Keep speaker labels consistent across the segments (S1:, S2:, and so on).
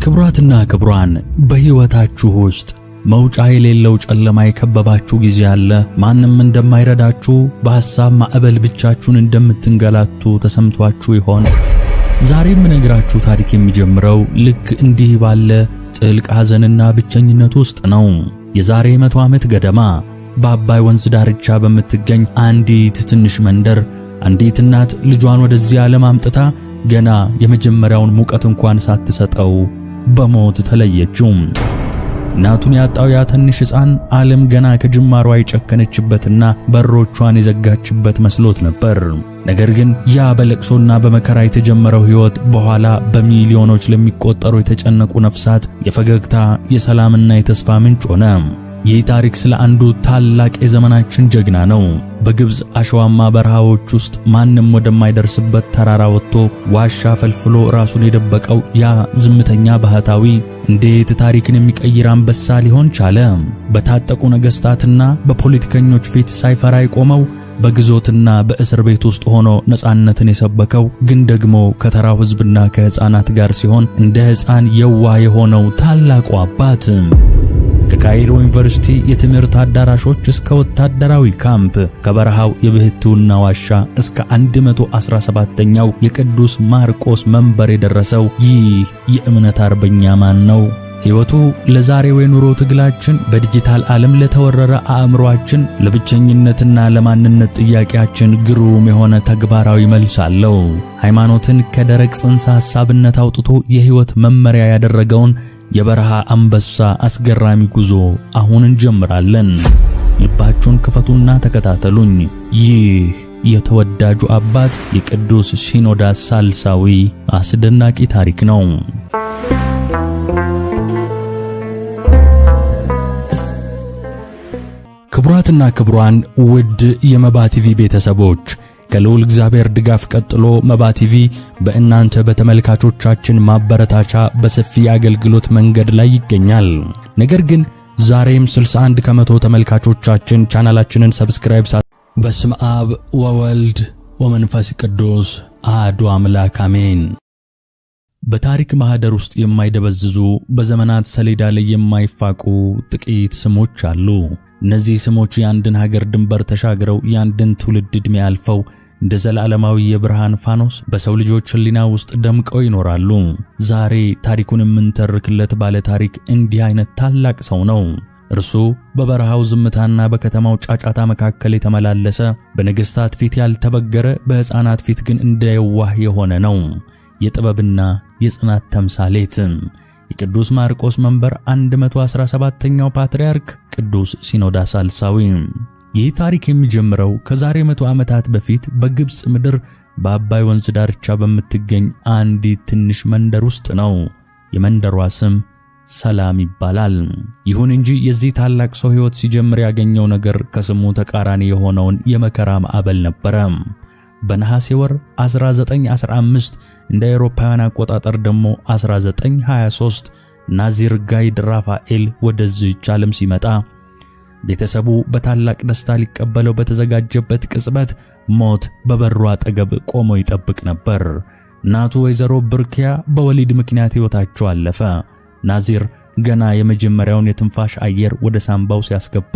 S1: ክብራትና ክብራን በህይወታችሁ ውስጥ መውጫ የሌለው ጨለማ የከበባችሁ ጊዜ አለ። ማንም እንደማይረዳችሁ በሐሳብ ማዕበል ብቻችሁን እንደምትንገላቱ ተሰምቷችሁ ይሆን? ዛሬ የምነግራችሁ ታሪክ የሚጀምረው ልክ እንዲህ ባለ ጥልቅ ሐዘንና ብቸኝነት ውስጥ ነው። የዛሬ 100 ዓመት ገደማ በአባይ ወንዝ ዳርቻ በምትገኝ አንዲት ትንሽ መንደር አንዲት እናት ልጇን ወደዚህ ዓለም አምጥታ ገና የመጀመሪያውን ሙቀት እንኳን ሳትሰጠው በሞት ተለየችው። እናቱን ያጣው ያ ትንሽ ሕፃን ዓለም ገና ከጅማሯ የጨከነችበትና በሮቿን የዘጋችበት መስሎት ነበር። ነገር ግን ያ በለቅሶና በመከራ የተጀመረው ሕይወት በኋላ በሚሊዮኖች ለሚቆጠሩ የተጨነቁ ነፍሳት የፈገግታ የሰላምና የተስፋ ምንጭ ሆነ። ይህ ታሪክ ስለ አንዱ ታላቅ የዘመናችን ጀግና ነው። በግብፅ አሸዋማ በረሃዎች ውስጥ ማንም ወደማይደርስበት ተራራ ወጥቶ ዋሻ ፈልፍሎ ራሱን የደበቀው ያ ዝምተኛ ባህታዊ እንዴት ታሪክን የሚቀይር አንበሳ ሊሆን ቻለ? በታጠቁ ነገሥታትና በፖለቲከኞች ፊት ሳይፈራ የቆመው፣ በግዞትና በእስር ቤት ውስጥ ሆኖ ነፃነትን የሰበከው፣ ግን ደግሞ ከተራው ሕዝብና ከሕፃናት ጋር ሲሆን እንደ ሕፃን የዋህ የሆነው ታላቁ አባት ከካይሮ ዩኒቨርሲቲ የትምህርት አዳራሾች እስከ ወታደራዊ ካምፕ፣ ከበረሃው የብሕትውና ዋሻ እስከ 117ኛው የቅዱስ ማርቆስ መንበር የደረሰው ይህ የእምነት አርበኛ ማን ነው? ሕይወቱ ለዛሬው የኑሮ ትግላችን፣ በዲጂታል ዓለም ለተወረረ አእምሮአችን፣ ለብቸኝነትና ለማንነት ጥያቄያችን ግሩም የሆነ ተግባራዊ መልስ አለው። ሃይማኖትን ከደረቅ ጽንሰ ሐሳብነት አውጥቶ የሕይወት መመሪያ ያደረገውን የበረሃ አንበሳ አስገራሚ ጉዞ አሁን እንጀምራለን። ልባችሁን ክፈቱና ተከታተሉኝ። ይህ የተወዳጁ አባት የቅዱስ ሲኖዳስ ሳልሳዊ አስደናቂ ታሪክ ነው። ክቡራትና ክቡራን ውድ የመባ ቲቪ ቤተሰቦች፣ ከልዑል እግዚአብሔር ድጋፍ ቀጥሎ መባ ቲቪ በእናንተ በተመልካቾቻችን ማበረታቻ በሰፊ አገልግሎት መንገድ ላይ ይገኛል። ነገር ግን ዛሬም 61 ከመቶ ተመልካቾቻችን ቻናላችንን ሰብስክራይብ በስመ አብ ወወልድ ወመንፈስ ቅዱስ አሐዱ አምላክ አሜን። በታሪክ ማህደር ውስጥ የማይደበዝዙ በዘመናት ሰሌዳ ላይ የማይፋቁ ጥቂት ስሞች አሉ። እነዚህ ስሞች የአንድን ሀገር ድንበር ተሻግረው የአንድን ትውልድ ዕድሜ አልፈው እንደ ዘላለማዊ የብርሃን ፋኖስ በሰው ልጆች ሕሊና ውስጥ ደምቀው ይኖራሉ። ዛሬ ታሪኩን የምንተርክለት ባለ ታሪክ እንዲህ አይነት ታላቅ ሰው ነው። እርሱ በበረሃው ዝምታና በከተማው ጫጫታ መካከል የተመላለሰ፣ በነገሥታት ፊት ያልተበገረ፣ በሕፃናት ፊት ግን እንደ የዋህ የሆነ ነው። የጥበብና የጽናት ተምሳሌት የቅዱስ ማርቆስ መንበር 117ኛው ፓትርያርክ ቅዱስ ሲኖዳስ ሳልሳዊ። ይህ ታሪክ የሚጀምረው ከዛሬ 100 ዓመታት በፊት በግብፅ ምድር በአባይ ወንዝ ዳርቻ በምትገኝ አንዲት ትንሽ መንደር ውስጥ ነው። የመንደሯ ስም ሰላም ይባላል። ይሁን እንጂ የዚህ ታላቅ ሰው ሕይወት ሲጀምር ያገኘው ነገር ከስሙ ተቃራኒ የሆነውን የመከራ ማዕበል ነበረ። በነሐሴ ወር 1915 እንደ አውሮፓውያን አቆጣጠር ደግሞ 1923 ናዚር ጋይድ ራፋኤል ወደዚህች ዓለም ሲመጣ ቤተሰቡ በታላቅ ደስታ ሊቀበለው በተዘጋጀበት ቅጽበት ሞት በበሩ አጠገብ ቆሞ ይጠብቅ ነበር። እናቱ ወይዘሮ ብርኪያ በወሊድ ምክንያት ሕይወታቸው አለፈ። ናዚር ገና የመጀመሪያውን የትንፋሽ አየር ወደ ሳምባው ሲያስገባ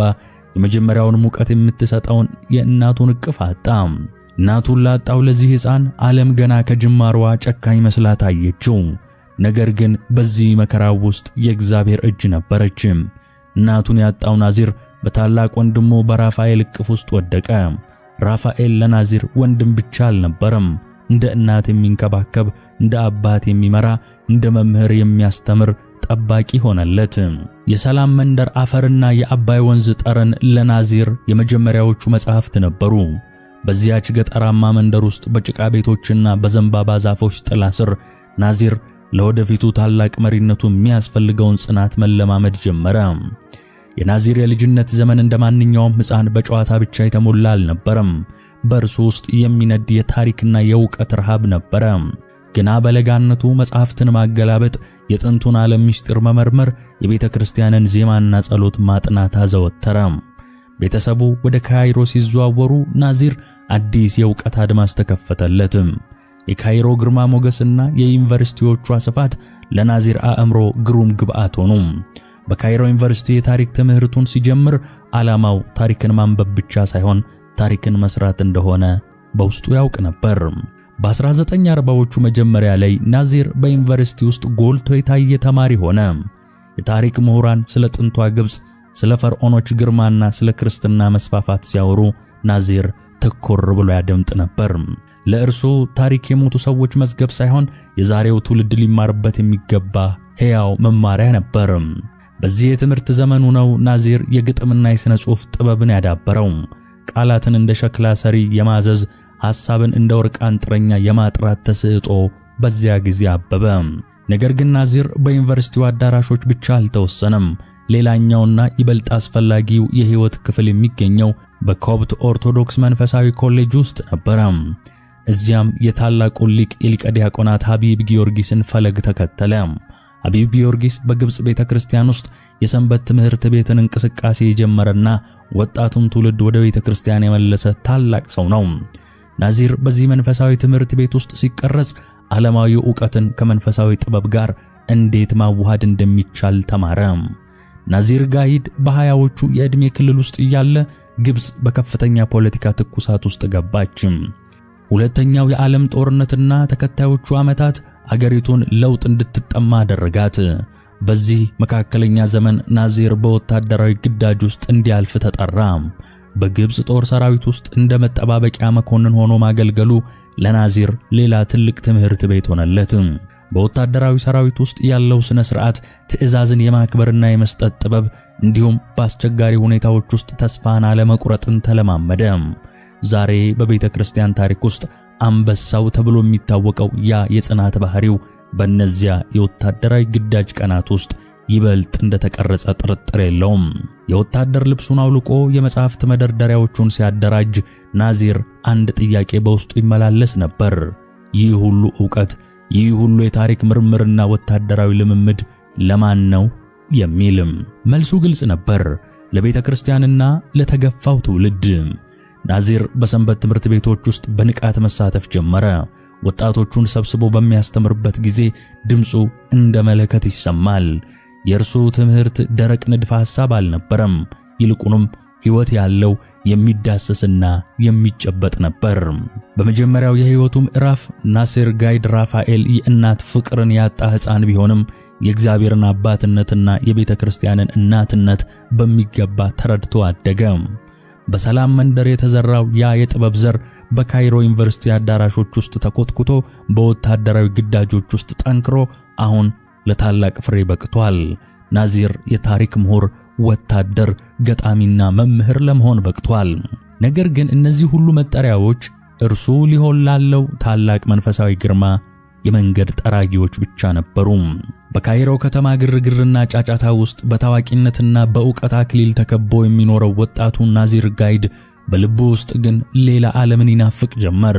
S1: የመጀመሪያውን ሙቀት የምትሰጠውን የእናቱን እቅፍ አጣ። እናቱን ላጣው ለዚህ ሕፃን ዓለም ገና ከጅማሯ ጨካኝ መስላ ታየችው። ነገር ግን በዚህ መከራው ውስጥ የእግዚአብሔር እጅ ነበረች። እናቱን ያጣው ናዚር በታላቅ ወንድሙ በራፋኤል እቅፍ ውስጥ ወደቀ። ራፋኤል ለናዚር ወንድም ብቻ አልነበረም። እንደ እናት የሚንከባከብ፣ እንደ አባት የሚመራ፣ እንደ መምህር የሚያስተምር ጠባቂ ሆነለት። የሰላም መንደር አፈርና የአባይ ወንዝ ጠረን ለናዚር የመጀመሪያዎቹ መጻሕፍት ነበሩ። በዚያች ገጠራማ መንደር ውስጥ በጭቃ ቤቶችና በዘንባባ ዛፎች ጥላ ስር ናዚር ለወደፊቱ ታላቅ መሪነቱ የሚያስፈልገውን ጽናት መለማመድ ጀመረ። የናዚር የልጅነት ዘመን እንደማንኛውም ሕፃን በጨዋታ ብቻ የተሞላ አልነበረም። በእርሱ ውስጥ የሚነድ የታሪክና የእውቀት ረሃብ ነበረ። ገና በለጋነቱ መጻሕፍትን ማገላበጥ፣ የጥንቱን ዓለም ምስጢር መመርመር፣ የቤተ ክርስቲያንን ዜማና ጸሎት ማጥናት አዘወተረ። ቤተሰቡ ወደ ካይሮ ሲዘዋወሩ ናዚር አዲስ የእውቀት አድማስ ተከፈተለት። የካይሮ ግርማ ሞገስና የዩኒቨርሲቲዎቿ ስፋት ለናዚር አእምሮ ግሩም ግብአት ሆኑ። በካይሮ ዩኒቨርሲቲ የታሪክ ትምህርቱን ሲጀምር ዓላማው ታሪክን ማንበብ ብቻ ሳይሆን ታሪክን መስራት እንደሆነ በውስጡ ያውቅ ነበር። በ1940ዎቹ መጀመሪያ ላይ ናዚር በዩኒቨርሲቲ ውስጥ ጎልቶ የታየ ተማሪ ሆነ። የታሪክ ምሁራን ስለ ጥንቷ ግብጽ፣ ስለ ፈርዖኖች ግርማና ስለ ክርስትና መስፋፋት ሲያወሩ ናዚር ትኩር ብሎ ያደምጥ ነበር። ለእርሱ ታሪክ የሞቱ ሰዎች መዝገብ ሳይሆን የዛሬው ትውልድ ሊማርበት የሚገባ ሕያው መማሪያ ነበር። በዚህ የትምህርት ዘመኑ ነው ናዚር የግጥምና የሥነ ጽሑፍ ጥበብን ያዳበረው። ቃላትን እንደ ሸክላ ሰሪ የማዘዝ፣ ሐሳብን እንደ ወርቅ አንጥረኛ የማጥራት ተሰጥኦ በዚያ ጊዜ አበበ። ነገር ግን ናዚር በዩኒቨርሲቲው አዳራሾች ብቻ አልተወሰነም። ሌላኛውና ይበልጥ አስፈላጊው የሕይወት ክፍል የሚገኘው በኮፕት ኦርቶዶክስ መንፈሳዊ ኮሌጅ ውስጥ ነበረ። እዚያም የታላቁ ሊቅ የሊቀ ዲያቆናት ሐቢብ ጊዮርጊስን ፈለግ ተከተለ። ሐቢብ ጊዮርጊስ በግብጽ ቤተክርስቲያን ውስጥ የሰንበት ትምህርት ቤትን እንቅስቃሴ የጀመረና ወጣቱን ትውልድ ወደ ቤተክርስቲያን የመለሰ ታላቅ ሰው ነው። ናዚር በዚህ መንፈሳዊ ትምህርት ቤት ውስጥ ሲቀረጽ ዓለማዊ ዕውቀትን ከመንፈሳዊ ጥበብ ጋር እንዴት ማዋሃድ እንደሚቻል ተማረ። ናዚር ጋይድ በሃያዎቹ የዕድሜ ክልል ውስጥ እያለ ግብጽ በከፍተኛ ፖለቲካ ትኩሳት ውስጥ ገባች። ሁለተኛው የዓለም ጦርነትና ተከታዮቹ ዓመታት አገሪቱን ለውጥ እንድትጠማ አደረጋት። በዚህ መካከለኛ ዘመን ናዚር በወታደራዊ ግዳጅ ውስጥ እንዲያልፍ ተጠራ። በግብጽ ጦር ሰራዊት ውስጥ እንደ መጠባበቂያ መኮንን ሆኖ ማገልገሉ ለናዚር ሌላ ትልቅ ትምህርት ቤት ሆነለት። በወታደራዊ ሰራዊት ውስጥ ያለው ስነ ስርዓት፣ ትዕዛዝን የማክበርና የመስጠት ጥበብ እንዲሁም በአስቸጋሪ ሁኔታዎች ውስጥ ተስፋን አለመቁረጥን ተለማመደ። ዛሬ በቤተ ክርስቲያን ታሪክ ውስጥ አንበሳው ተብሎ የሚታወቀው ያ የጽናት ባህሪው በእነዚያ የወታደራዊ ግዳጅ ቀናት ውስጥ ይበልጥ እንደተቀረጸ ጥርጥር የለውም። የወታደር ልብሱን አውልቆ የመጽሐፍት መደርደሪያዎቹን ሲያደራጅ ናዚር አንድ ጥያቄ በውስጡ ይመላለስ ነበር። ይህ ሁሉ ዕውቀት፣ ይህ ሁሉ የታሪክ ምርምርና ወታደራዊ ልምምድ ለማን ነው የሚልም። መልሱ ግልጽ ነበር፣ ለቤተ ክርስቲያንና ለተገፋው ትውልድ። ናዚር በሰንበት ትምህርት ቤቶች ውስጥ በንቃት መሳተፍ ጀመረ። ወጣቶቹን ሰብስቦ በሚያስተምርበት ጊዜ ድምፁ እንደ መለከት ይሰማል። የእርሱ ትምህርት ደረቅ ንድፈ ሐሳብ አልነበረም፣ ይልቁንም ሕይወት ያለው የሚዳሰስና የሚጨበጥ ነበር። በመጀመሪያው የሕይወቱ ምዕራፍ ናዚር ጋይድ ራፋኤል የእናት ፍቅርን ያጣ ሕፃን ቢሆንም የእግዚአብሔርን አባትነትና የቤተ ክርስቲያንን እናትነት በሚገባ ተረድቶ አደገ። በሰላም መንደር የተዘራው ያ የጥበብ ዘር በካይሮ ዩኒቨርሲቲ አዳራሾች ውስጥ ተኮትኩቶ በወታደራዊ ግዳጆች ውስጥ ጠንክሮ አሁን ለታላቅ ፍሬ በቅቷል። ናዚር የታሪክ ምሁር፣ ወታደር፣ ገጣሚና መምህር ለመሆን በቅቷል። ነገር ግን እነዚህ ሁሉ መጠሪያዎች እርሱ ሊሆን ላለው ታላቅ መንፈሳዊ ግርማ የመንገድ ጠራጊዎች ብቻ ነበሩ። በካይሮ ከተማ ግርግርና ጫጫታ ውስጥ በታዋቂነትና በዕውቀት አክሊል ተከቦ የሚኖረው ወጣቱ ናዚር ጋይድ በልቡ ውስጥ ግን ሌላ ዓለምን ይናፍቅ ጀመር።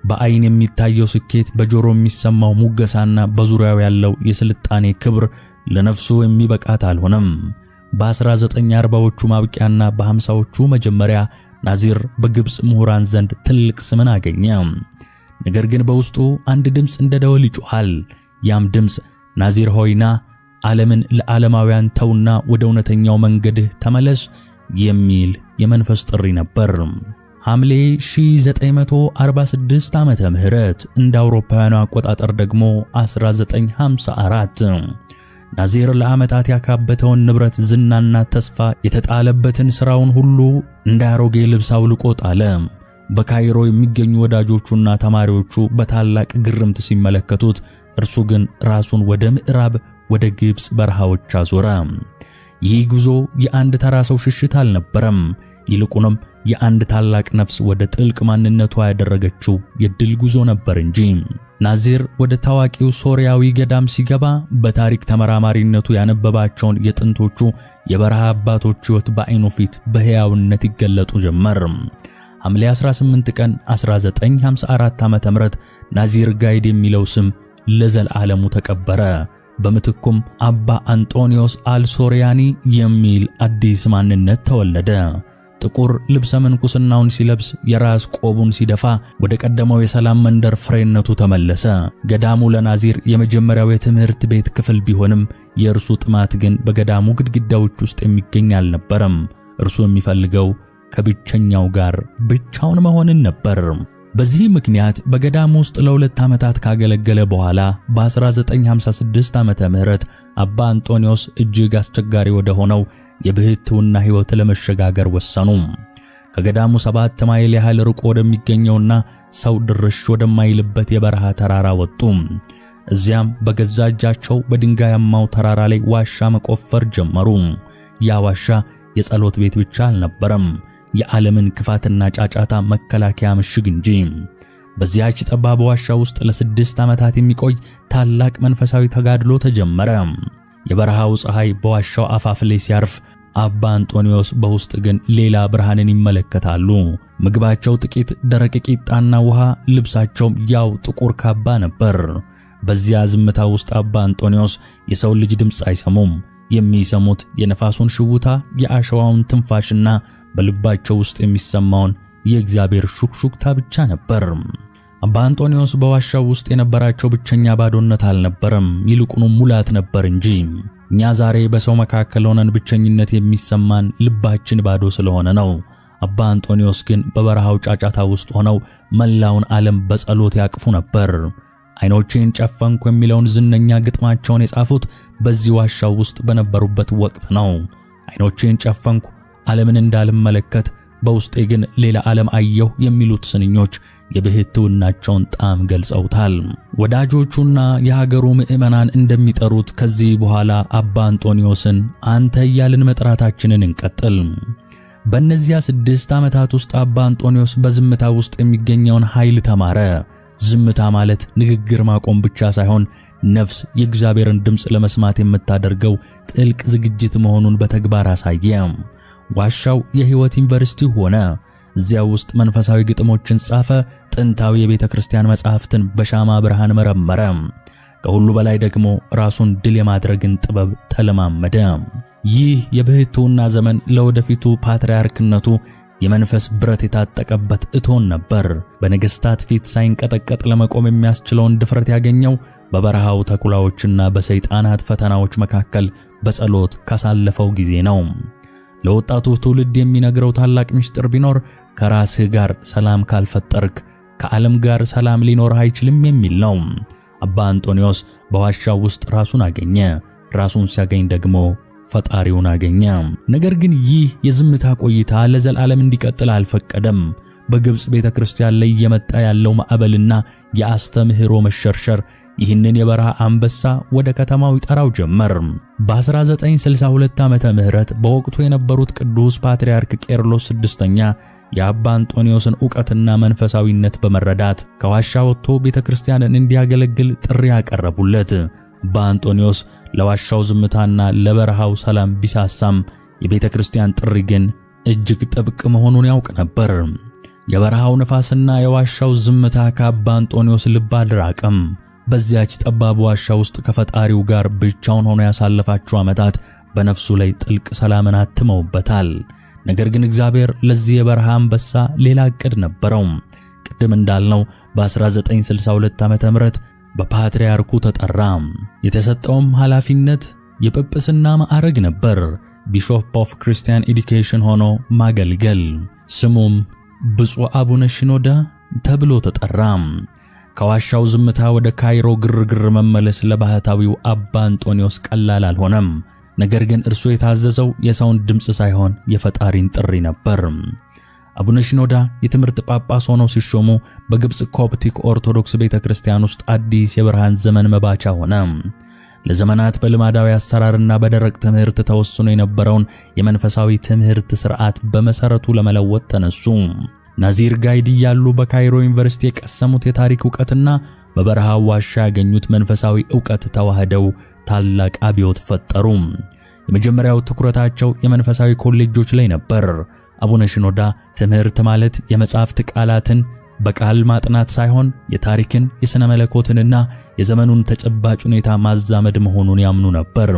S1: በአይን የሚታየው ስኬት፣ በጆሮ የሚሰማው ሙገሳና በዙሪያው ያለው የስልጣኔ ክብር ለነፍሱ የሚበቃት አልሆነም። በ1940ዎቹ ማብቂያና በ50ዎቹ መጀመሪያ ናዚር በግብጽ ምሁራን ዘንድ ትልቅ ስምን አገኘ። ነገር ግን በውስጡ አንድ ድምፅ እንደ ደወል ይጮሃል። ያም ድምፅ ናዚር ሆይና ዓለምን ለዓለማውያን ተውና ወደ እውነተኛው መንገድህ ተመለስ የሚል የመንፈስ ጥሪ ነበር። ሐምሌ 1946 ዓመተ ምህረት እንደ አውሮፓውያኑ አቆጣጠር ደግሞ 1954 ናዚር ለዓመታት ያካበተውን ንብረት፣ ዝናና ተስፋ የተጣለበትን ሥራውን ሁሉ እንደ አሮጌ ልብስ አውልቆ ጣለ። በካይሮ የሚገኙ ወዳጆቹና ተማሪዎቹ በታላቅ ግርምት ሲመለከቱት፣ እርሱ ግን ራሱን ወደ ምዕራብ ወደ ግብጽ በረሃዎች አዞረ። ይህ ጉዞ የአንድ ተራ ሰው ሽሽት አልነበረም። ይልቁንም የአንድ ታላቅ ነፍስ ወደ ጥልቅ ማንነቷ ያደረገችው የድል ጉዞ ነበር እንጂ። ናዚር ወደ ታዋቂው ሶሪያዊ ገዳም ሲገባ በታሪክ ተመራማሪነቱ ያነበባቸውን የጥንቶቹ የበረሃ አባቶች ሕይወት በዓይኑ ፊት በሕያውነት ይገለጡ ጀመር። ሐምሌ 18 ቀን 1954 ዓ.ም ናዚር ጋይድ የሚለው ስም ለዘለዓለሙ ተቀበረ። በምትኩም አባ አንጦኒዮስ አልሶሪያኒ የሚል አዲስ ማንነት ተወለደ። ጥቁር ልብሰ ምንኩስናውን ሲለብስ የራስ ቆቡን ሲደፋ ወደ ቀደመው የሰላም መንደር ፍሬነቱ ተመለሰ። ገዳሙ ለናዚር የመጀመሪያው የትምህርት ቤት ክፍል ቢሆንም የእርሱ ጥማት ግን በገዳሙ ግድግዳዎች ውስጥ የሚገኝ አልነበረም። እርሱ የሚፈልገው ከብቸኛው ጋር ብቻውን መሆንን ነበር። በዚህ ምክንያት በገዳሙ ውስጥ ለ2 ዓመታት ካገለገለ በኋላ በ1956 ዓመተ ምህረት አባ አንጦኒዮስ እጅግ አስቸጋሪ ወደ ሆነው የብሕትውና ሕይወት ለመሸጋገር ወሰኑ። ከገዳሙ 7 ማይል ያህል ርቆ ወደሚገኘውና ሰው ድርሽ ወደማይልበት የበረሃ ተራራ ወጡ። እዚያም በገዛ እጃቸው በድንጋያማው ተራራ ላይ ዋሻ መቆፈር ጀመሩ። ያ ዋሻ የጸሎት ቤት ብቻ አልነበረም፣ የዓለምን ክፋትና ጫጫታ መከላከያ ምሽግ እንጂ። በዚያች ጠባብ ዋሻ ውስጥ ለ6 ዓመታት የሚቆይ ታላቅ መንፈሳዊ ተጋድሎ ተጀመረ። የበረሃው ፀሐይ በዋሻው አፋፍ ላይ ሲያርፍ አባ አንጦኒዮስ በውስጥ ግን ሌላ ብርሃንን ይመለከታሉ። ምግባቸው ጥቂት ደረቅ ቂጣና ውሃ፣ ልብሳቸውም ያው ጥቁር ካባ ነበር። በዚያ ዝምታ ውስጥ አባ አንጦኒዮስ የሰው ልጅ ድምፅ አይሰሙም። የሚሰሙት የነፋሱን ሽውታ፣ የአሸዋውን ትንፋሽና በልባቸው ውስጥ የሚሰማውን የእግዚአብሔር ሹክሹክታ ብቻ ነበር። አባ አንጦኒዮስ በዋሻው ውስጥ የነበራቸው ብቸኛ ባዶነት አልነበረም፣ ይልቁንም ሙላት ነበር እንጂ። እኛ ዛሬ በሰው መካከል ሆነን ብቸኝነት የሚሰማን ልባችን ባዶ ስለሆነ ነው። አባ አንጦኒዮስ ግን በበረሃው ጫጫታ ውስጥ ሆነው መላውን ዓለም በጸሎት ያቅፉ ነበር። ዓይኖቼን ጨፈንኩ የሚለውን ዝነኛ ግጥማቸውን የጻፉት በዚህ ዋሻው ውስጥ በነበሩበት ወቅት ነው። ዓይኖቼን ጨፈንኩ ዓለምን እንዳልመለከት፣ በውስጤ ግን ሌላ ዓለም አየሁ የሚሉት ስንኞች የብሕትውናቸውን ጣዕም ገልጸውታል። ወዳጆቹና የሀገሩ ምዕመናን እንደሚጠሩት ከዚህ በኋላ አባ አንጦኒዮስን አንተ እያልን መጥራታችንን እንቀጥል። በእነዚያ 6 ዓመታት ውስጥ አባ አንጦኒዮስ በዝምታ ውስጥ የሚገኘውን ኃይል ተማረ። ዝምታ ማለት ንግግር ማቆም ብቻ ሳይሆን ነፍስ የእግዚአብሔርን ድምፅ ለመስማት የምታደርገው ጥልቅ ዝግጅት መሆኑን በተግባር አሳየ። ዋሻው የሕይወት ዩኒቨርሲቲ ሆነ። እዚያ ውስጥ መንፈሳዊ ግጥሞችን ጻፈ። ጥንታዊ የቤተ ክርስቲያን መጻሕፍትን በሻማ ብርሃን መረመረ። ከሁሉ በላይ ደግሞ ራሱን ድል የማድረግን ጥበብ ተለማመደ። ይህ የብሕትውና ዘመን ለወደፊቱ ፓትርያርክነቱ የመንፈስ ብረት የታጠቀበት እቶን ነበር። በነገሥታት ፊት ሳይንቀጠቀጥ ለመቆም የሚያስችለውን ድፍረት ያገኘው በበረሃው ተኩላዎችና በሰይጣናት ፈተናዎች መካከል በጸሎት ካሳለፈው ጊዜ ነው። ለወጣቱ ትውልድ የሚነግረው ታላቅ ምስጢር ቢኖር ከራስህ ጋር ሰላም ካልፈጠርክ ከዓለም ጋር ሰላም ሊኖርህ አይችልም የሚል ነው። አባ አንጦኒዮስ በዋሻው ውስጥ ራሱን አገኘ። ራሱን ሲያገኝ ደግሞ ፈጣሪውን አገኘ። ነገር ግን ይህ የዝምታ ቆይታ ለዘላለም እንዲቀጥል አልፈቀደም። በግብጽ ቤተክርስቲያን ላይ የመጣ ያለው ማዕበልና የአስተምህሮ መሸርሸር ይህንን የበረሃ አንበሳ ወደ ከተማው ይጠራው ጀመር። በ1962 ዓመተ ምህረት በወቅቱ የነበሩት ቅዱስ ፓትርያርክ ቄርሎስ ስድስተኛ የአባ አንጦኒዮስን ዕውቀትና መንፈሳዊነት በመረዳት ከዋሻ ወጥቶ ቤተክርስቲያንን እንዲያገለግል ጥሪ ያቀረቡለት። አባ አንጦኒዮስ ለዋሻው ዝምታና ለበረሃው ሰላም ቢሳሳም የቤተክርስቲያን ጥሪ ግን እጅግ ጥብቅ መሆኑን ያውቅ ነበር። የበረሃው ነፋስና የዋሻው ዝምታ ከአባ አንጦኒዮስ ልብ አልራቀም። በዚያች ጠባብ ዋሻ ውስጥ ከፈጣሪው ጋር ብቻውን ሆኖ ያሳለፋቸው ዓመታት በነፍሱ ላይ ጥልቅ ሰላምን አትመውበታል። ነገር ግን እግዚአብሔር ለዚህ የበረሃ አንበሳ ሌላ ዕቅድ ነበረው። ቅድም እንዳልነው በ1962 ዓመተ ምህረት በፓትርያርኩ ተጠራ። የተሰጠውም ኃላፊነት የጵጵስና ማዕረግ ነበር፣ ቢሾፕ ኦፍ ክርስቲያን ኤዱኬሽን ሆኖ ማገልገል። ስሙም ብፁዕ አቡነ ሽኖዳ ተብሎ ተጠራ። ከዋሻው ዝምታ ወደ ካይሮ ግርግር መመለስ ለባህታዊው አባ አንጦኒዮስ ቀላል አልሆነም። ነገር ግን እርሱ የታዘዘው የሰውን ድምፅ ሳይሆን የፈጣሪን ጥሪ ነበር። አቡነ ሽኖዳ የትምህርት ጳጳስ ሆነው ሲሾሙ በግብጽ ኮፕቲክ ኦርቶዶክስ ቤተክርስቲያን ውስጥ አዲስ የብርሃን ዘመን መባቻ ሆነ። ለዘመናት በልማዳዊ አሰራርና በደረቅ ትምህርት ተወስኖ የነበረውን የመንፈሳዊ ትምህርት ሥርዓት በመሰረቱ ለመለወጥ ተነሱ። ናዚር ጋይዲ ያሉ በካይሮ ዩኒቨርሲቲ የቀሰሙት የታሪክ ዕውቀትና በበረሃው ዋሻ ያገኙት መንፈሳዊ ዕውቀት ተዋህደው ታላቅ አብዮት ፈጠሩ። የመጀመሪያው ትኩረታቸው የመንፈሳዊ ኮሌጆች ላይ ነበር። አቡነ ሽኖዳ ትምህርት ማለት የመጻሕፍት ቃላትን በቃል ማጥናት ሳይሆን የታሪክን፣ የሥነ መለኮትንና የዘመኑን ተጨባጭ ሁኔታ ማዛመድ መሆኑን ያምኑ ነበር።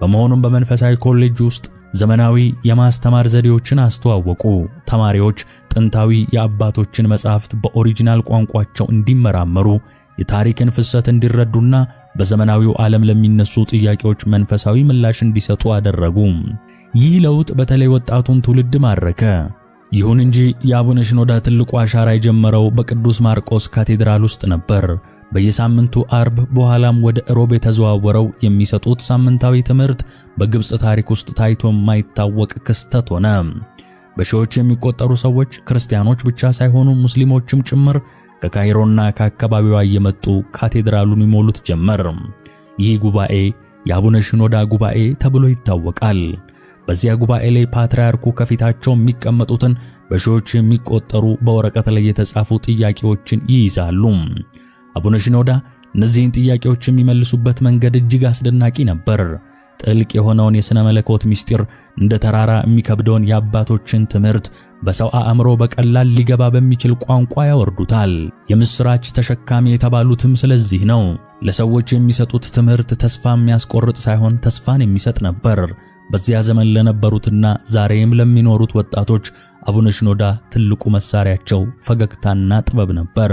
S1: በመሆኑም በመንፈሳዊ ኮሌጅ ውስጥ ዘመናዊ የማስተማር ዘዴዎችን አስተዋወቁ። ተማሪዎች ጥንታዊ የአባቶችን መጻሕፍት በኦሪጂናል ቋንቋቸው እንዲመራመሩ፣ የታሪክን ፍሰት እንዲረዱና በዘመናዊው ዓለም ለሚነሱ ጥያቄዎች መንፈሳዊ ምላሽ እንዲሰጡ አደረጉ። ይህ ለውጥ በተለይ ወጣቱን ትውልድ ማረከ። ይሁን እንጂ የአቡነ ሽኖዳ ትልቁ አሻራ የጀመረው በቅዱስ ማርቆስ ካቴድራል ውስጥ ነበር። በየሳምንቱ አርብ በኋላም ወደ ሮብ የተዘዋወረው የሚሰጡት ሳምንታዊ ትምህርት በግብጽ ታሪክ ውስጥ ታይቶ የማይታወቅ ክስተት ሆነ። በሺዎች የሚቆጠሩ ሰዎች ክርስቲያኖች ብቻ ሳይሆኑ ሙስሊሞችም ጭምር ከካይሮና ከአካባቢዋ እየመጡ ካቴድራሉን ይሞሉት ጀመር። ይህ ጉባኤ የአቡነ ሽኖዳ ጉባኤ ተብሎ ይታወቃል። በዚያ ጉባኤ ላይ ፓትርያርኩ ከፊታቸው የሚቀመጡትን በሺዎች የሚቆጠሩ በወረቀት ላይ የተጻፉ ጥያቄዎችን ይይዛሉ። አቡነ ሽኖዳ እነዚህን ጥያቄዎች የሚመልሱበት መንገድ እጅግ አስደናቂ ነበር። ጥልቅ የሆነውን የሥነ መለኮት ምስጢር፣ እንደ ተራራ የሚከብደውን የአባቶችን ትምህርት በሰው አእምሮ በቀላል ሊገባ በሚችል ቋንቋ ያወርዱታል። የምስራች ተሸካሚ የተባሉትም ስለዚህ ነው። ለሰዎች የሚሰጡት ትምህርት ተስፋ የሚያስቆርጥ ሳይሆን ተስፋን የሚሰጥ ነበር። በዚያ ዘመን ለነበሩትና ዛሬም ለሚኖሩት ወጣቶች አቡነ ሽኖዳ ትልቁ መሳሪያቸው ፈገግታና ጥበብ ነበር።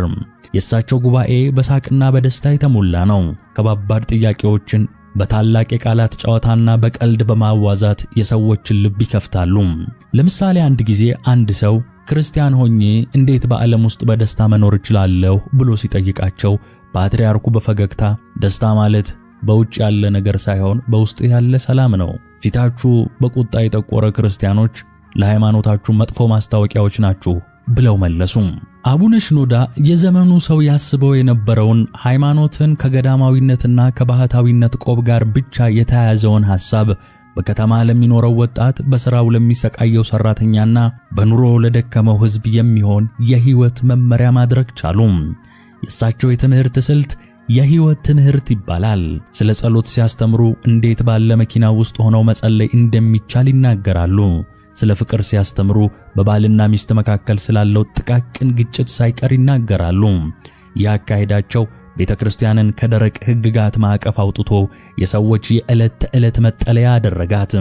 S1: የእሳቸው ጉባኤ በሳቅና በደስታ የተሞላ ነው። ከባባድ ጥያቄዎችን በታላቅ የቃላት ጨዋታና በቀልድ በማዋዛት የሰዎችን ልብ ይከፍታሉ። ለምሳሌ አንድ ጊዜ አንድ ሰው ክርስቲያን ሆኜ እንዴት በዓለም ውስጥ በደስታ መኖር እችላለሁ ብሎ ሲጠይቃቸው ፓትርያርኩ በፈገግታ ደስታ ማለት በውጭ ያለ ነገር ሳይሆን በውስጥ ያለ ሰላም ነው። ፊታችሁ በቁጣ የጠቆረ ክርስቲያኖች ለሃይማኖታችሁ መጥፎ ማስታወቂያዎች ናችሁ ብለው መለሱ። አቡነ ሽኖዳ የዘመኑ ሰው ያስበው የነበረውን ሃይማኖትን ከገዳማዊነትና ከባህታዊነት ቆብ ጋር ብቻ የተያያዘውን ሐሳብ በከተማ ለሚኖረው ወጣት፣ በሥራው ለሚሰቃየው ሰራተኛና በኑሮ ለደከመው ሕዝብ የሚሆን የሕይወት መመሪያ ማድረግ ቻሉ። የእሳቸው የትምህርት ስልት የሕይወት ትምህርት ይባላል። ስለ ጸሎት ሲያስተምሩ እንዴት ባለ መኪና ውስጥ ሆነው መጸለይ እንደሚቻል ይናገራሉ። ስለ ፍቅር ሲያስተምሩ በባልና ሚስት መካከል ስላለው ጥቃቅን ግጭት ሳይቀር ይናገራሉ። ያካሄዳቸው ቤተክርስቲያንን ከደረቅ ሕግጋት ማዕቀፍ አውጥቶ የሰዎች የዕለት ተዕለት መጠለያ አደረጋት።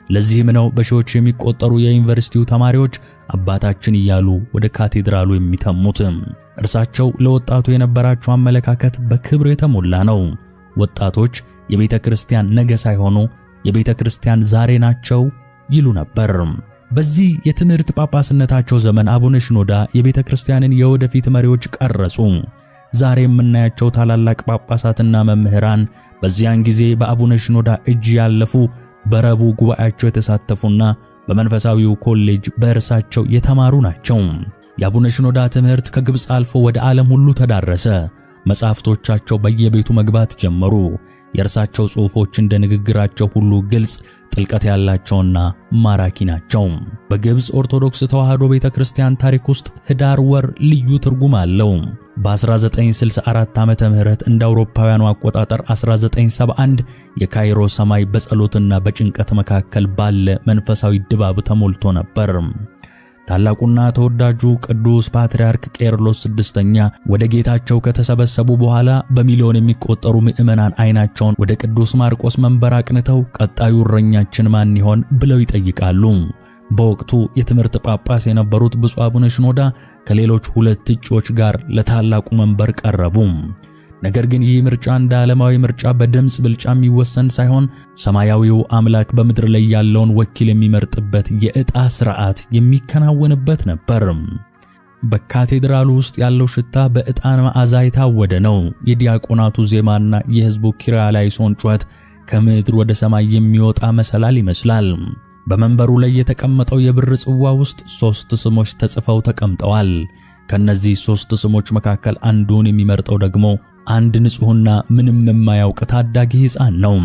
S1: ለዚህም ነው በሺዎች የሚቆጠሩ የዩኒቨርሲቲው ተማሪዎች አባታችን እያሉ ወደ ካቴድራሉ የሚተሙት። እርሳቸው ለወጣቱ የነበራቸው አመለካከት በክብር የተሞላ ነው። ወጣቶች የቤተክርስቲያን ነገ ሳይሆኑ የቤተክርስቲያን ዛሬ ናቸው ይሉ ነበር። በዚህ የትምህርት ጳጳስነታቸው ዘመን አቡነ ሽኖዳ የቤተክርስቲያንን የወደፊት መሪዎች ቀረጹ። ዛሬ የምናያቸው ታላላቅ ጳጳሳትና መምህራን በዚያን ጊዜ በአቡነ ሽኖዳ እጅ ያለፉ፣ በረቡ ጉባኤያቸው የተሳተፉና በመንፈሳዊው ኮሌጅ በእርሳቸው የተማሩ ናቸው። የአቡነ ሽኖዳ ትምህርት ከግብጽ አልፎ ወደ ዓለም ሁሉ ተዳረሰ። መጻሕፍቶቻቸው በየቤቱ መግባት ጀመሩ። የእርሳቸው ጽሑፎች እንደ ንግግራቸው ሁሉ ግልጽ፣ ጥልቀት ያላቸውና ማራኪ ናቸው። በግብጽ ኦርቶዶክስ ተዋሕዶ ቤተክርስቲያን ታሪክ ውስጥ ህዳር ወር ልዩ ትርጉም አለው። በ1964 ዓመተ ምህረት እንደ አውሮፓውያኑ አቆጣጠር 1971 የካይሮ ሰማይ በጸሎትና በጭንቀት መካከል ባለ መንፈሳዊ ድባብ ተሞልቶ ነበር። ታላቁና ተወዳጁ ቅዱስ ፓትርያርክ ቄርሎስ ስድስተኛ ወደ ጌታቸው ከተሰበሰቡ በኋላ በሚሊዮን የሚቆጠሩ ምዕመናን አይናቸውን ወደ ቅዱስ ማርቆስ መንበር አቅንተው ቀጣዩ እረኛችን ማን ይሆን ብለው ይጠይቃሉ። በወቅቱ የትምህርት ጳጳስ የነበሩት ብፁዕ አቡነ ሽኖዳ ከሌሎች ሁለት እጩዎች ጋር ለታላቁ መንበር ቀረቡ። ነገር ግን ይህ ምርጫ እንደ ዓለማዊ ምርጫ በድምጽ ብልጫ የሚወሰን ሳይሆን ሰማያዊው አምላክ በምድር ላይ ያለውን ወኪል የሚመርጥበት የዕጣ ሥርዓት የሚከናወንበት ነበር። በካቴድራሉ ውስጥ ያለው ሽታ በዕጣን መዓዛ የታወደ ነው። የዲያቆናቱ ዜማና የሕዝቡ ኪርያላይሶን ጩኸት ከምድር ወደ ሰማይ የሚወጣ መሰላል ይመስላል። በመንበሩ ላይ የተቀመጠው የብር ጽዋ ውስጥ 3 ስሞች ተጽፈው ተቀምጠዋል። ከነዚህ 3 ስሞች መካከል አንዱን የሚመርጠው ደግሞ አንድ ንጹሕና ምንም የማያውቅ ታዳጊ ሕፃን ነው።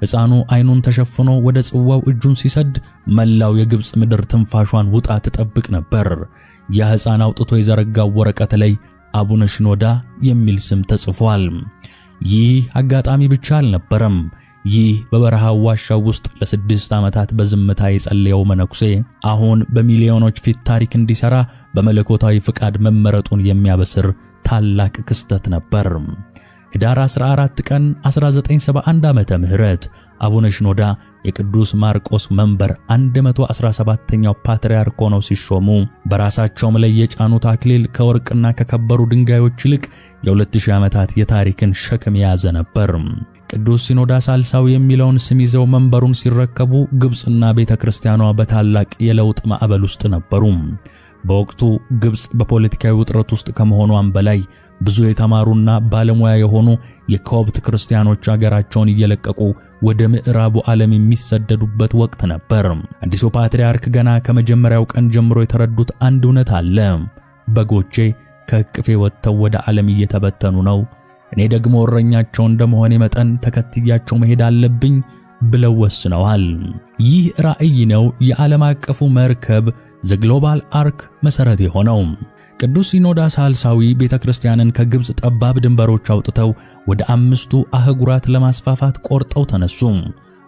S1: ሕፃኑ አይኑን ተሸፍኖ ወደ ጽዋው እጁን ሲሰድ መላው የግብጽ ምድር ትንፋሿን ውጣ ትጠብቅ ነበር። ያ ሕፃን አውጥቶ የዘረጋው ወረቀት ላይ አቡነ ሽኖዳ የሚል ስም ተጽፏል። ይህ አጋጣሚ ብቻ አልነበረም። ይህ በበረሃው ዋሻው ውስጥ ለ6 ዓመታት በዝምታ የጸለየው መነኩሴ አሁን በሚሊዮኖች ፊት ታሪክ እንዲሰራ በመለኮታዊ ፍቃድ መመረጡን የሚያበስር ታላቅ ክስተት ነበር። ህዳር 14 ቀን 1971 ዓመተ ምህረት አቡነ ሽኖዳ የቅዱስ ማርቆስ መንበር 117ኛው ፓትርያርክ ሆነው ሲሾሙ በራሳቸውም ላይ የጫኑት አክሊል ከወርቅና ከከበሩ ድንጋዮች ይልቅ የ2000 ዓመታት የታሪክን ሸክም የያዘ ነበር። ቅዱስ ሲኖዳ ሳልሳዊ የሚለውን ስም ይዘው መንበሩን ሲረከቡ ግብጽና ቤተክርስቲያኗ በታላቅ የለውጥ ማዕበል ውስጥ ነበሩ። በወቅቱ ግብጽ በፖለቲካዊ ውጥረት ውስጥ ከመሆኗም በላይ ብዙ የተማሩና ባለሙያ የሆኑ የኮፕት ክርስቲያኖች አገራቸውን እየለቀቁ ወደ ምዕራቡ ዓለም የሚሰደዱበት ወቅት ነበር። አዲሱ ፓትርያርክ ገና ከመጀመሪያው ቀን ጀምሮ የተረዱት አንድ እውነት አለ። በጎቼ ከእቅፌ ወጥተው ወደ ዓለም እየተበተኑ ነው፣ እኔ ደግሞ እረኛቸው እንደመሆኔ መጠን ተከትያቸው መሄድ አለብኝ ብለው ወስነዋል። ይህ ራዕይ ነው የዓለም አቀፉ መርከብ ዘ ግሎባል አርክ መሰረት የሆነው። ቅዱስ ሲኖዳ ሳልሳዊ ቤተክርስቲያንን ከግብጽ ጠባብ ድንበሮች አውጥተው ወደ 5ቱ አህጉራት ለማስፋፋት ቆርጠው ተነሱ።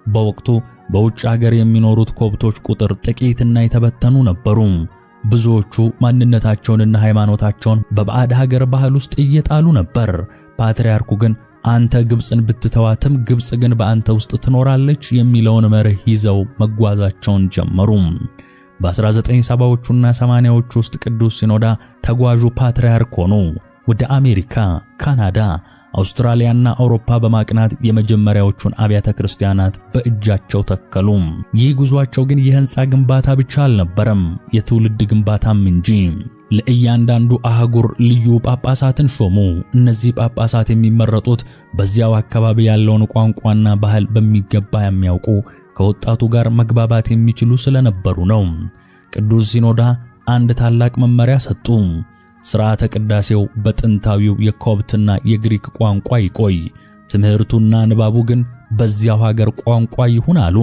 S1: በወቅቱ በውጭ ሀገር የሚኖሩት ኮፕቶች ቁጥር ጥቂትና የተበተኑ ነበሩ። ብዙዎቹ ማንነታቸውንና ሃይማኖታቸውን በባዕድ ሀገር ባህል ውስጥ እየጣሉ ነበር። ፓትርያርኩ ግን አንተ ግብጽን ብትተዋትም ግብጽ ግን በአንተ ውስጥ ትኖራለች የሚለውን መርህ ይዘው መጓዛቸውን ጀመሩ። በ1970ዎቹና 80ዎቹ ውስጥ ቅዱስ ሲኖዳ ተጓዡ ፓትርያርክ ሆኑ። ወደ አሜሪካ፣ ካናዳ፣ አውስትራሊያና አውሮፓ በማቅናት የመጀመሪያዎቹን አብያተ ክርስቲያናት በእጃቸው ተከሉ። ይህ ጉዟቸው ግን የህንጻ ግንባታ ብቻ አልነበረም፣ የትውልድ ግንባታም እንጂ። ለእያንዳንዱ አህጉር ልዩ ጳጳሳትን ሾሙ። እነዚህ ጳጳሳት የሚመረጡት በዚያው አካባቢ ያለውን ቋንቋና ባህል በሚገባ የሚያውቁ ከወጣቱ ጋር መግባባት የሚችሉ ስለነበሩ ነው። ቅዱስ ሲኖዳ አንድ ታላቅ መመሪያ ሰጡ። ሥርዓተ ቅዳሴው በጥንታዊው የኮፕትና የግሪክ ቋንቋ ይቆይ፣ ትምህርቱና ንባቡ ግን በዚያው ሀገር ቋንቋ ይሁን አሉ።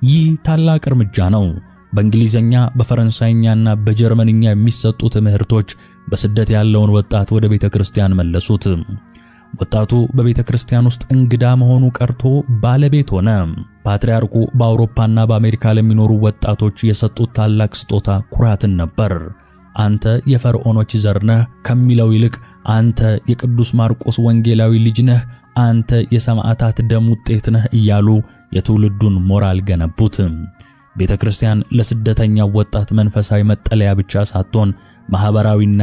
S1: ይህ ታላቅ እርምጃ ነው። በእንግሊዘኛ፣ በፈረንሳይኛና በጀርመንኛ የሚሰጡ ትምህርቶች በስደት ያለውን ወጣት ወደ ቤተክርስቲያን መለሱት። ወጣቱ በቤተክርስቲያን ውስጥ እንግዳ መሆኑ ቀርቶ ባለቤት ሆነ። ፓትርያርኩ በአውሮፓና በአሜሪካ ለሚኖሩ ወጣቶች የሰጡት ታላቅ ስጦታ ኩራትን ነበር። አንተ የፈርዖኖች ዘር ነህ ከሚለው ይልቅ አንተ የቅዱስ ማርቆስ ወንጌላዊ ልጅ ነህ፣ አንተ የሰማዕታት ደም ውጤት ነህ እያሉ የትውልዱን ሞራል ገነቡት። ቤተክርስቲያን ለስደተኛው ወጣት መንፈሳዊ መጠለያ ብቻ ሳትሆን ማህበራዊና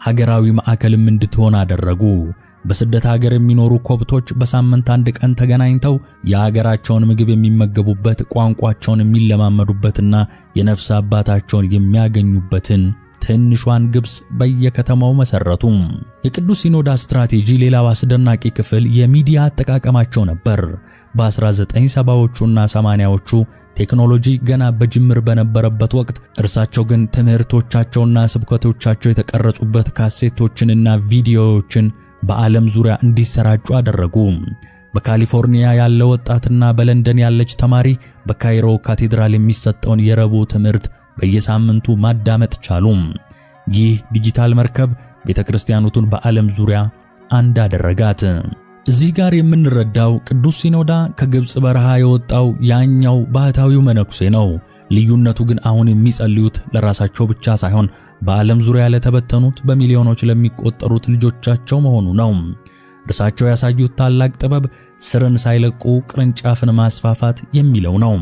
S1: ሀገራዊ ማዕከልም እንድትሆን አደረጉ። በስደት ሀገር የሚኖሩ ኮፕቶች በሳምንት አንድ ቀን ተገናኝተው የሀገራቸውን ምግብ የሚመገቡበት፣ ቋንቋቸውን የሚለማመዱበትና የነፍስ አባታቸውን የሚያገኙበትን ትንሿን ግብጽ በየከተማው መሰረቱ። የቅዱስ ሲኖዳ ስትራቴጂ ሌላው አስደናቂ ክፍል የሚዲያ አጠቃቀማቸው ነበር። በ1970ዎቹና 80ዎቹ ቴክኖሎጂ ገና በጅምር በነበረበት ወቅት እርሳቸው ግን ትምህርቶቻቸውና ስብከቶቻቸው የተቀረጹበት ካሴቶችንና ቪዲዮዎችን በዓለም ዙሪያ እንዲሰራጩ አደረጉ። በካሊፎርኒያ ያለ ወጣትና በለንደን ያለች ተማሪ በካይሮ ካቴድራል የሚሰጠውን የረቡዕ ትምህርት በየሳምንቱ ማዳመጥ ቻሉ። ይህ ዲጂታል መርከብ ቤተክርስቲያኑን በዓለም ዙሪያ አንድ አደረጋት። እዚህ ጋር የምንረዳው ቅዱስ ሲኖዳ ከግብጽ በረሃ የወጣው ያኛው ባህታዊው መነኩሴ ነው። ልዩነቱ ግን አሁን የሚጸልዩት ለራሳቸው ብቻ ሳይሆን በዓለም ዙሪያ ለተበተኑት በሚሊዮኖች ለሚቆጠሩት ልጆቻቸው መሆኑ ነው። እርሳቸው ያሳዩት ታላቅ ጥበብ ስርን ሳይለቁ ቅርንጫፍን ማስፋፋት የሚለው ነው።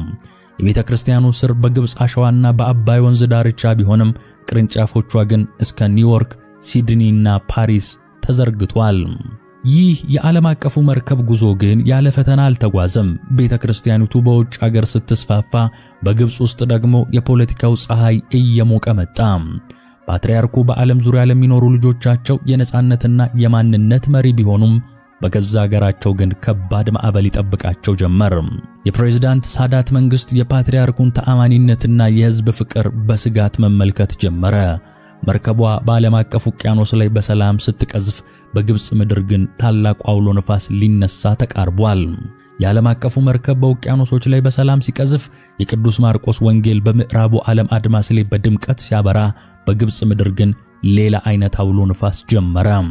S1: የቤተክርስቲያኑ ስር በግብጽ አሸዋና በአባይ ወንዝ ዳርቻ ቢሆንም ቅርንጫፎቿ ግን እስከ ኒውዮርክ፣ ሲድኒና ፓሪስ ተዘርግቷል። ይህ የዓለም አቀፉ መርከብ ጉዞ ግን ያለ ፈተና አልተጓዘም። ቤተክርስቲያኒቱ በውጭ ሀገር ስትስፋፋ፣ በግብጽ ውስጥ ደግሞ የፖለቲካው ፀሐይ እየሞቀ መጣ። ፓትርያርኩ በዓለም ዙሪያ ለሚኖሩ ልጆቻቸው የነጻነትና የማንነት መሪ ቢሆኑም በገዛ ሀገራቸው ግን ከባድ ማዕበል ይጠብቃቸው ጀመር። የፕሬዝዳንት ሳዳት መንግስት የፓትርያርኩን ተአማኒነትና የህዝብ ፍቅር በስጋት መመልከት ጀመረ። መርከቧ በዓለም አቀፍ ውቅያኖስ ላይ በሰላም ስትቀዝፍ፣ በግብጽ ምድር ግን ታላቁ አውሎ ነፋስ ሊነሳ ተቃርቧል። የዓለም አቀፉ መርከብ በውቅያኖሶች ላይ በሰላም ሲቀዝፍ፣ የቅዱስ ማርቆስ ወንጌል በምዕራቡ ዓለም አድማስ ላይ በድምቀት ሲያበራ፣ በግብጽ ምድር ግን ሌላ አይነት አውሎ ነፋስ ጀመረ።